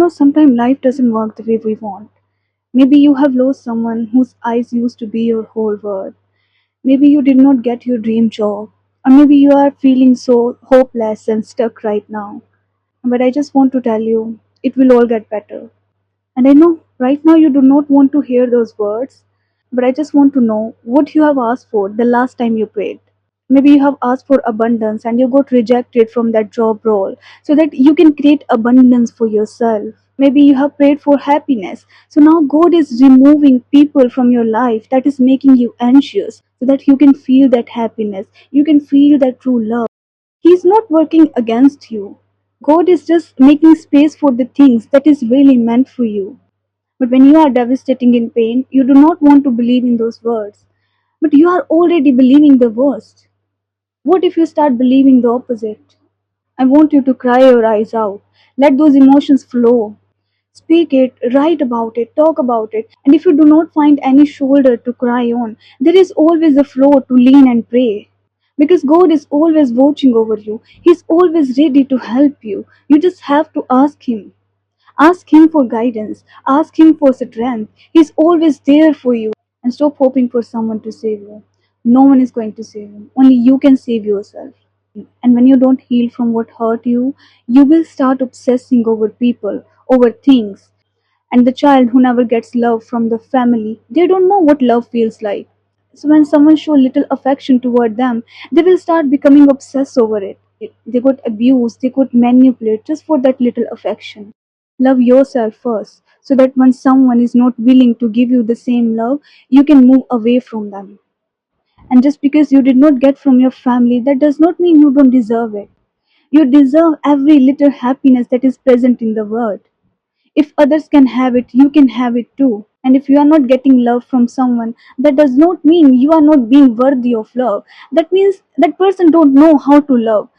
Sometimes life doesn't work the way we want. Maybe you have lost someone whose eyes used to be your whole world. Maybe you did not get your dream job. Or maybe you are feeling so hopeless and stuck right now. But I just want to tell you, it will all get better. And I know right now you do not want to hear those words, but I just want to know what you have asked for the last time you prayed. Maybe you have asked for abundance and you got rejected from that job role so that you can create abundance for yourself. Maybe you have prayed for happiness. So now God is removing people from your life that is making you anxious so that you can feel that happiness. You can feel that true love. He's not working against you. God is just making space for the things that is really meant for you. But when you are devastating in pain, you do not want to believe in those words. But you are already believing the worst. What if you start believing the opposite? I want you to cry your eyes out. Let those emotions flow. Speak it, write about it, talk about it. And if you do not find any shoulder to cry on, there is always a floor to lean and pray. Because God is always watching over you. He's always ready to help you. You just have to ask Him. Ask Him for guidance. Ask Him for strength. He's always there for you. And stop hoping for someone to save you. No one is going to save you. Only you can save yourself. And when you don't heal from what hurt you, you will start obsessing over people, over things. And the child who never gets love from the family, they don't know what love feels like. So when someone show little affection toward them, they will start becoming obsessed over it. They got abused, they could manipulate just for that little affection. Love yourself first, so that when someone is not willing to give you the same love, you can move away from them. And just because you did not get from your family, that does not mean you don't deserve it. You deserve every little happiness that is present in the world. If others can have it, you can have it too. And if you are not getting love from someone, that does not mean you are not being worthy of love. That means that person don't know how to love.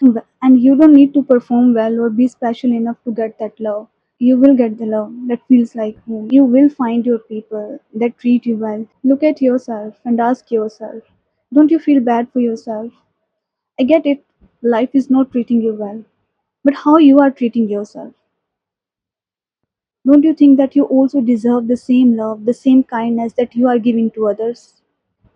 And you don't need to perform well or be special enough to get that love. You will get the love that feels like home. You will find your people that treat you well. Look at yourself and ask yourself, don't you feel bad for yourself? I get it, life is not treating you well. But how you are treating yourself? Don't you think that you also deserve the same love, the same kindness that you are giving to others?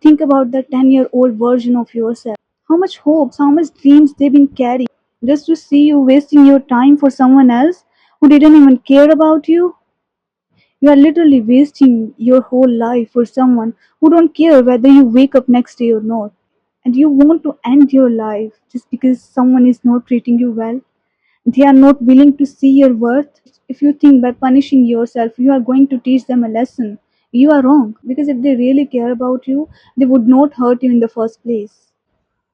Think about the 10-year-old version of yourself. How much hopes, how much dreams they've been carrying just to see you wasting your time for someone else who didn't even care about you? You are literally wasting your whole life for someone who don't care whether you wake up next day or not. And you want to end your life just because someone is not treating you well. They are not willing to see your worth. If you think by punishing yourself you are going to teach them a lesson, you are wrong, because if they really care about you, they would not hurt you in the first place.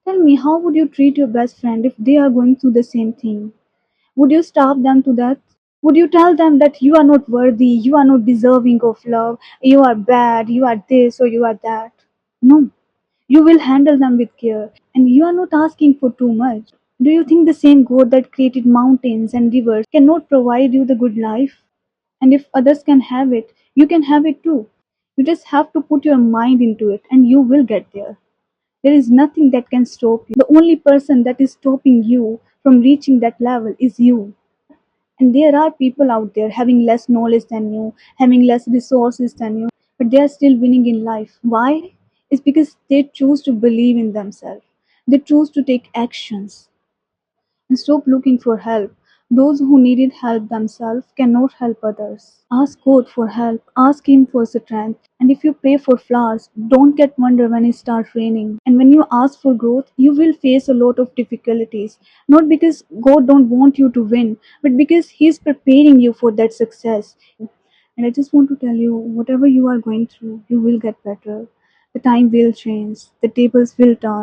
Tell me, how would you treat your best friend if they are going through the same thing? Would you starve them to death? Would you tell them that you are not worthy, you are not deserving of love, you are bad, you are this or you are that? No. You will handle them with care, and you are not asking for too much. Do you think the same God that created mountains and rivers cannot provide you the good life? And if others can have it, you can have it too. You just have to put your mind into it and you will get there. There is nothing that can stop you. The only person that is stopping you from reaching that level is you. And there are people out there having less knowledge than you, having less resources than you, but they are still winning in life. Why? It's because they choose to believe in themselves. They choose to take actions and stop looking for help. Those who needed help themselves cannot help others. Ask God for help, ask Him for strength. And if you pray for flowers, don't get wonder when it starts raining. And when you ask for growth, you will face a lot of difficulties. Not because God don't want you to win, but because He is preparing you for that success. And I just want to tell you, whatever you are going through, you will get better. The time will change, the tables will turn.